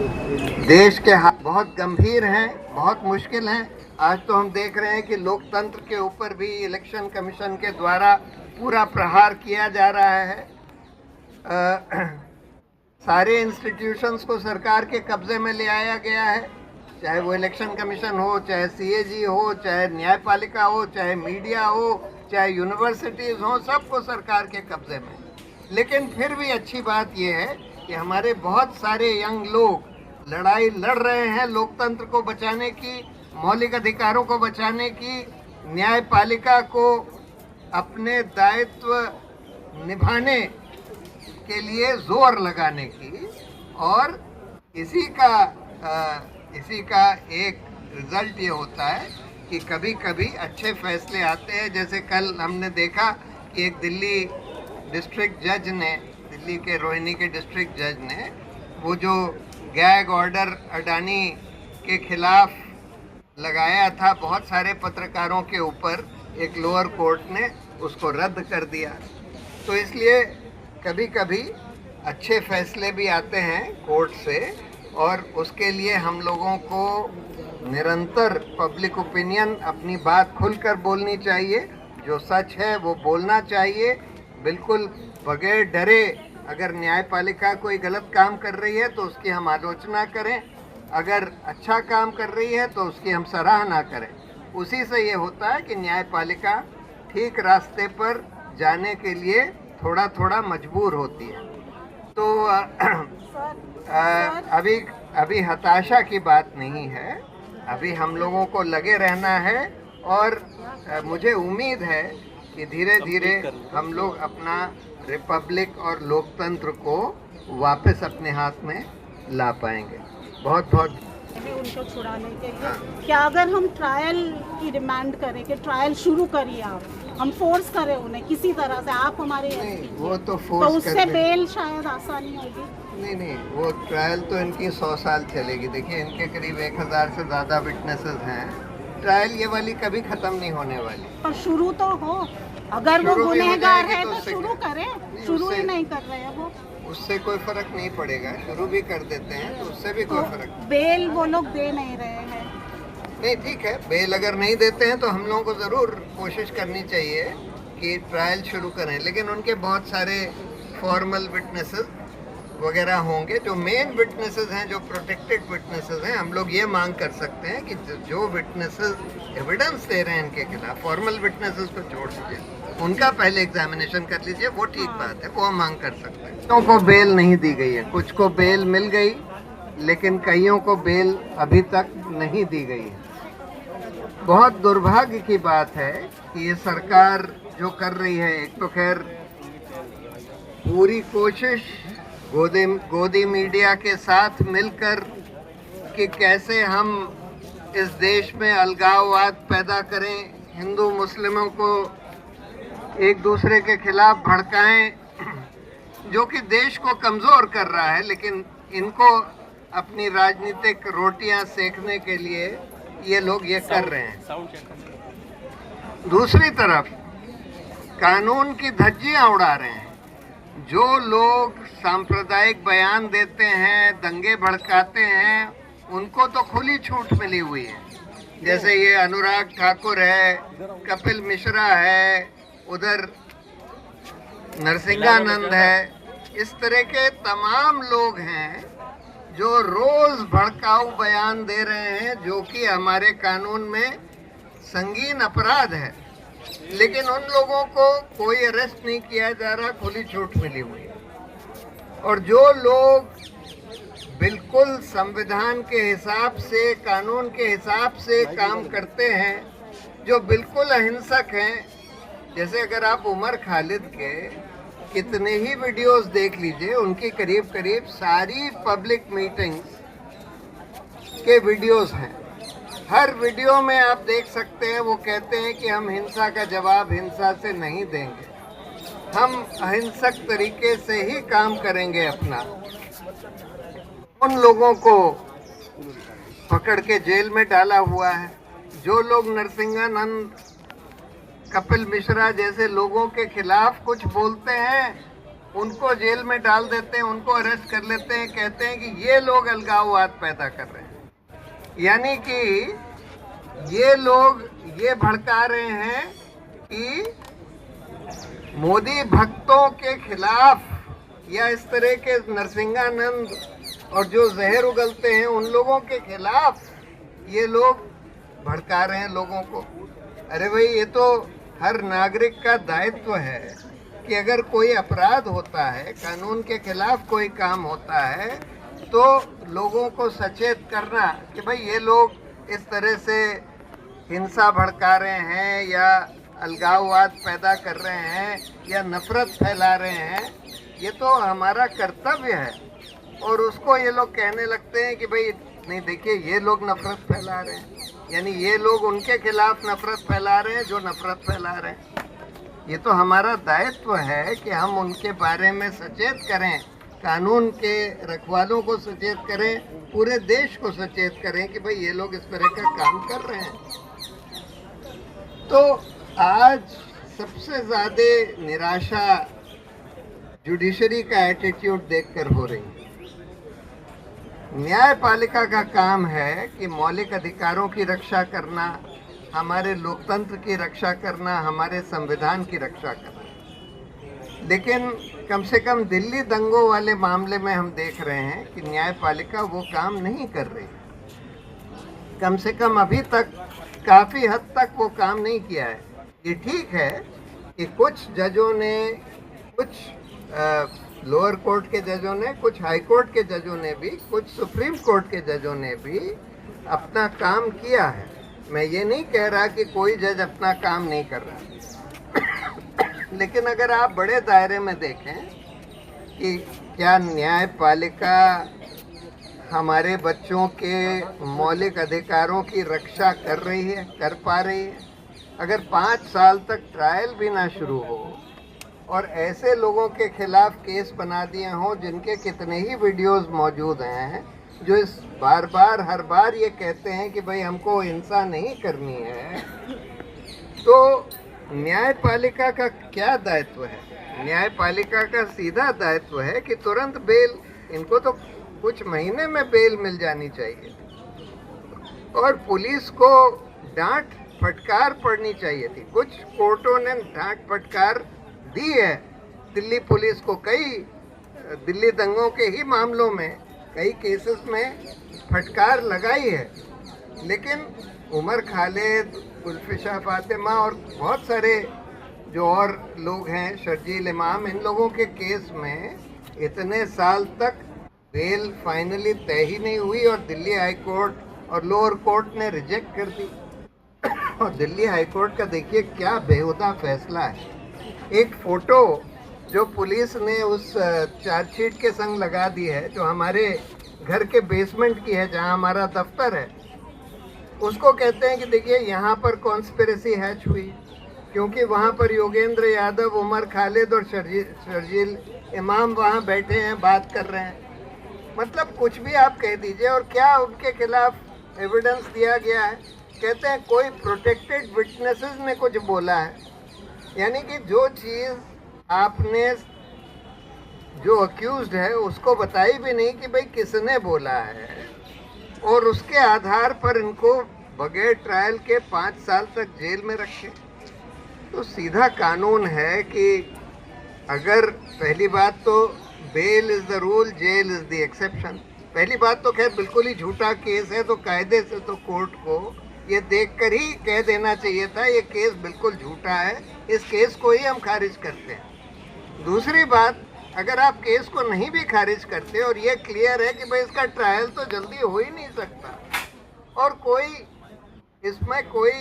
देश के हाथ बहुत गंभीर हैं, बहुत मुश्किल हैं। आज तो हम देख रहे हैं कि लोकतंत्र के ऊपर भी इलेक्शन कमीशन के द्वारा पूरा प्रहार किया जा रहा है। सारे इंस्टीट्यूशंस को सरकार के कब्जे में ले आया गया है, चाहे वो इलेक्शन कमीशन हो, चाहे सीएजी हो, चाहे न्यायपालिका हो, चाहे मीडिया हो, चाहे यूनिवर्सिटीज़ हो, सबको सरकार के कब्जे में। लेकिन फिर भी अच्छी बात यह है कि हमारे बहुत सारे यंग लोग लड़ाई लड़ रहे हैं लोकतंत्र को बचाने की, मौलिक अधिकारों को बचाने की, न्यायपालिका को अपने दायित्व निभाने के लिए जोर लगाने की। और इसी का एक रिजल्ट ये होता है कि कभी कभी अच्छे फैसले आते हैं। जैसे कल हमने देखा कि एक दिल्ली डिस्ट्रिक्ट जज ने, दिल्ली के रोहिणी के डिस्ट्रिक्ट जज ने वो जो गैग ऑर्डर अडानी के खिलाफ लगाया था बहुत सारे पत्रकारों के ऊपर, एक लोअर कोर्ट ने उसको रद्द कर दिया। तो इसलिए कभी कभी अच्छे फैसले भी आते हैं कोर्ट से, और उसके लिए हम लोगों को निरंतर पब्लिक ओपिनियन अपनी बात खुलकर बोलनी चाहिए। जो सच है वो बोलना चाहिए, बिल्कुल बगैर डरे। अगर न्यायपालिका कोई गलत काम कर रही है तो उसकी हम आलोचना करें, अगर अच्छा काम कर रही है तो उसकी हम सराहना करें। उसी से ये होता है कि न्यायपालिका ठीक रास्ते पर जाने के लिए थोड़ा थोड़ा मजबूर होती है। तो अभी हताशा की बात नहीं है, अभी हम लोगों को लगे रहना है। और मुझे उम्मीद है कि धीरे धीरे हम लोग अपना रिपब्लिक और लोकतंत्र को वापस अपने हाथ में ला पाएंगे। बहुत बहुत उनको छुड़ाने के लिए क्या अगर हम ट्रायल की डिमांड करें कि ट्रायल शुरू करिए आप, हम फोर्स करें उन्हें किसी तरह से, आप हमारे वो तो फोर्स तो उससे बेल शायद आसानी होगी। नहीं, वो ट्रायल तो इनकी 100 साल चलेगी। देखिए इनके करीब 1000 से ज़्यादा विटनेसेस हैं। ट्रायल ये वाली कभी ख़त्म नहीं होने वाली। पर शुरू तो हो, अगर वो गुनहगार है तो शुरू करें। शुरू ही नहीं कर रहे हैं वो, उससे कोई फर्क नहीं पड़ेगा। शुरू भी कर देते हैं तो उससे भी कोई फर्क नहीं। बेल वो लोग दे नहीं रहे हैं। नहीं, ठीक है, बेल अगर नहीं देते हैं तो हम लोगों को ज़रूर कोशिश करनी चाहिए कि ट्रायल शुरू करें। लेकिन उनके बहुत सारे फॉर्मल विटनेसेस वगैरह होंगे। जो मेन विटनेसेस हैं, जो प्रोटेक्टेड विटनेसेस हैं, हम लोग ये मांग कर सकते हैं कि जो विटनेसेस एविडेंस दे रहे हैं इनके खिलाफ, फॉर्मल विटनेसेस को छोड़ दीजिए, उनका पहले एग्जामिनेशन कर लीजिए, वो ठीक बात है, वो हम मांग कर सकते हैं। कुछ को बेल नहीं दी गई है, कुछ को बेल मिल गई, लेकिन कईयों को बेल अभी तक नहीं दी गई है। बहुत दुर्भाग्य की बात है कि ये सरकार जो कर रही है, एक तो खैर पूरी कोशिश गोदी मीडिया के साथ मिलकर कि कैसे हम इस देश में अलगाववाद पैदा करें, हिंदू मुस्लिमों को एक दूसरे के खिलाफ भड़काएं, जो कि देश को कमज़ोर कर रहा है। लेकिन इनको अपनी राजनीतिक रोटियां सेकने के लिए ये लोग ये कर रहे हैं। दूसरी तरफ कानून की धज्जियां उड़ा रहे हैं। जो लोग सांप्रदायिक बयान देते हैं, दंगे भड़काते हैं, उनको तो खुली छूट मिली हुई है। जैसे ये अनुराग ठाकुर है, कपिल मिश्रा है, उधर नरसिंहानंद है, इस तरह के तमाम लोग हैं जो रोज भड़काऊ बयान दे रहे हैं, जो कि हमारे कानून में संगीन अपराध है। लेकिन उन लोगों को कोई अरेस्ट नहीं किया जा रहा, खुली छूट मिली हुई है। और जो लोग बिल्कुल संविधान के हिसाब से, कानून के हिसाब से काम करते हैं, जो बिल्कुल अहिंसक हैं, जैसे अगर आप उमर खालिद के कितने ही वीडियोस देख लीजिए, उनकी करीब करीब सारी पब्लिक मीटिंग्स के वीडियोस हैं। हर वीडियो में आप देख सकते हैं वो कहते हैं कि हम हिंसा का जवाब हिंसा से नहीं देंगे, हम अहिंसक तरीके से ही काम करेंगे अपना। उन लोगों को पकड़ के जेल में डाला हुआ है। जो लोग नरसिंहानंद, कपिल मिश्रा जैसे लोगों के खिलाफ कुछ बोलते हैं, उनको जेल में डाल देते हैं, उनको अरेस्ट कर लेते हैं, कहते हैं कि ये लोग अलगाववाद पैदा कर रहे हैं। यानी कि ये लोग ये भड़का रहे हैं कि मोदी भक्तों के खिलाफ या इस तरह के नरसिंहानंद और जो जहर उगलते हैं उन लोगों के खिलाफ ये लोग भड़का रहे हैं लोगों को। अरे भाई, ये तो हर नागरिक का दायित्व है कि अगर कोई अपराध होता है, कानून के खिलाफ कोई काम होता है, तो लोगों को सचेत करना कि भाई ये लोग इस तरह से हिंसा भड़का रहे हैं या अलगाववाद पैदा कर रहे हैं या नफरत फैला रहे हैं, ये तो हमारा कर्तव्य है। और उसको ये लोग कहने लगते हैं कि भाई नहीं, देखिए ये लोग नफरत फैला रहे हैं, यानी ये लोग उनके खिलाफ नफरत फैला रहे हैं जो नफरत फैला रहे हैं। ये तो हमारा दायित्व है कि हम उनके बारे में सचेत करें, कानून के रखवालों को सचेत करें, पूरे देश को सचेत करें कि भाई ये लोग इस तरह का काम कर रहे हैं। तो आज सबसे ज़्यादा निराशा जुडिशरी का एटीट्यूड देखकर हो रही है। न्यायपालिका का काम है कि मौलिक अधिकारों की रक्षा करना, हमारे लोकतंत्र की रक्षा करना, हमारे संविधान की रक्षा करना। लेकिन कम से कम दिल्ली दंगों वाले मामले में हम देख रहे हैं कि न्यायपालिका वो काम नहीं कर रही। कम से कम अभी तक काफ़ी हद तक वो काम नहीं किया है। ये ठीक है कि कुछ जजों ने, कुछ लोअर कोर्ट के जजों ने, कुछ हाई कोर्ट के जजों ने भी, कुछ सुप्रीम कोर्ट के जजों ने भी अपना काम किया है। मैं ये नहीं कह रहा कि कोई जज अपना काम नहीं कर रहा लेकिन अगर आप बड़े दायरे में देखें कि क्या न्यायपालिका हमारे बच्चों के मौलिक अधिकारों की रक्षा कर रही है, कर पा रही है? अगर 5 साल तक ट्रायल भी ना शुरू हो और ऐसे लोगों के खिलाफ केस बना दिए हों जिनके कितने ही वीडियोस मौजूद हैं, जो इस बार बार हर बार ये कहते हैं कि भाई हमको हिंसा नहीं करनी है, तो न्यायपालिका का क्या दायित्व है? न्यायपालिका का सीधा दायित्व है कि तुरंत बेल, इनको तो कुछ महीने में बेल मिल जानी चाहिए और पुलिस को डांट फटकार पड़नी चाहिए थी। कुछ कोर्टों ने डांट फटकार दी है दिल्ली पुलिस को, कई दिल्ली दंगों के ही मामलों में कई केसेस में फटकार लगाई है। लेकिन उमर खालिद, गुलफिशा फातिमा और बहुत सारे जो और लोग हैं, शर्जील इमाम, इन लोगों के केस में इतने साल तक बेल फाइनली तय ही नहीं हुई और दिल्ली हाई कोर्ट और लोअर कोर्ट ने रिजेक्ट कर दी। और दिल्ली हाई कोर्ट का देखिए क्या बेहुदा फैसला है। एक फ़ोटो जो पुलिस ने उस चार्जशीट के संग लगा दी है, जो हमारे घर के बेसमेंट की है जहां हमारा दफ्तर है, उसको कहते हैं कि देखिए यहाँ पर कॉन्स्पिरेसी हैच हुई क्योंकि वहाँ पर योगेंद्र यादव, उमर खालिद और शर्जील इमाम वहाँ बैठे हैं, बात कर रहे हैं। मतलब कुछ भी आप कह दीजिए। और क्या उनके खिलाफ एविडेंस दिया गया है? कहते हैं कोई प्रोटेक्टेड विटनेसेस ने कुछ बोला है, यानी कि जो चीज़ आपने, जो अक्यूज्ड है, उसको बताई भी नहीं कि भाई किसने बोला है, और उसके आधार पर इनको बगैर ट्रायल के 5 साल तक जेल में रखे। तो सीधा कानून है कि अगर, पहली बात तो bail is the rule, jail is the exception. पहली बात तो खैर बिल्कुल ही झूठा केस है, तो कायदे से तो कोर्ट को ये देखकर ही कह देना चाहिए था ये केस बिल्कुल झूठा है, इस केस को ही हम खारिज करते हैं। दूसरी बात, अगर आप केस को नहीं भी खारिज करते और ये क्लियर है कि भाई इसका ट्रायल तो जल्दी हो ही नहीं सकता और कोई इसमें कोई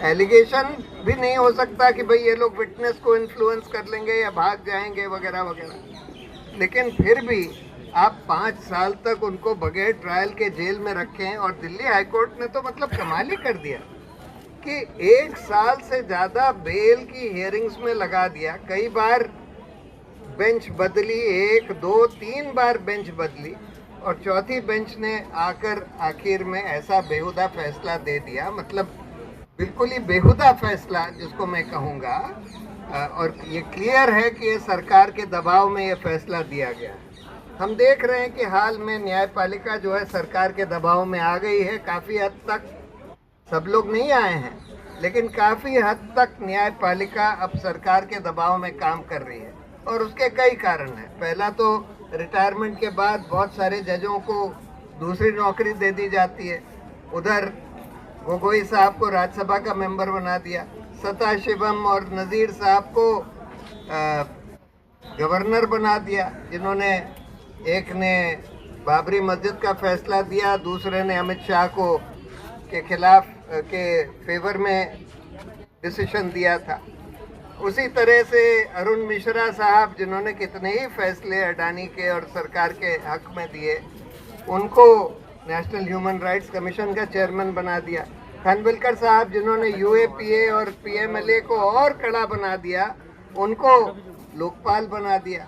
एलिगेशन भी नहीं हो सकता कि भाई ये लोग विटनेस को इन्फ्लुएंस कर लेंगे या भाग जाएंगे वगैरह वगैरह, लेकिन फिर भी आप 5 साल तक उनको बगैर ट्रायल के जेल में रखें। और दिल्ली हाई कोर्ट ने तो मतलब कमाल ही कर दिया कि 1 साल से ज़्यादा बेल की हियरिंग्स में लगा दिया। कई बार बेंच बदली, 1, 2, 3 बार बेंच बदली और चौथी बेंच ने आकर आखिर में ऐसा बेहुदा फैसला दे दिया, मतलब बिल्कुल ही बेहुदा फैसला जिसको मैं कहूँगा, और ये क्लियर है कि ये सरकार के दबाव में ये फैसला दिया गया है। हम देख रहे हैं कि हाल में न्यायपालिका जो है सरकार के दबाव में आ गई है। काफ़ी हद तक, सब लोग नहीं आए हैं, लेकिन काफ़ी हद तक न्यायपालिका अब सरकार के दबाव में काम कर रही है और उसके कई कारण हैं। पहला तो रिटायरमेंट के बाद बहुत सारे जजों को दूसरी नौकरी दे दी जाती है। उधर गोगोई साहब को राज्यसभा का मेंबर बना दिया, सदाशिवम और नज़ीर साहब को गवर्नर बना दिया, जिन्होंने एक ने बाबरी मस्जिद का फैसला दिया, दूसरे ने अमित शाह को के खिलाफ के फेवर में डिसीजन दिया था। उसी तरह से अरुण मिश्रा साहब, जिन्होंने कितने ही फैसले अडानी के और सरकार के हक में दिए, उनको नेशनल ह्यूमन राइट्स कमीशन का चेयरमैन बना दिया। खानविलकर साहब, जिन्होंने यूएपीए और पीएमएलए को और कड़ा बना दिया, उनको लोकपाल बना दिया।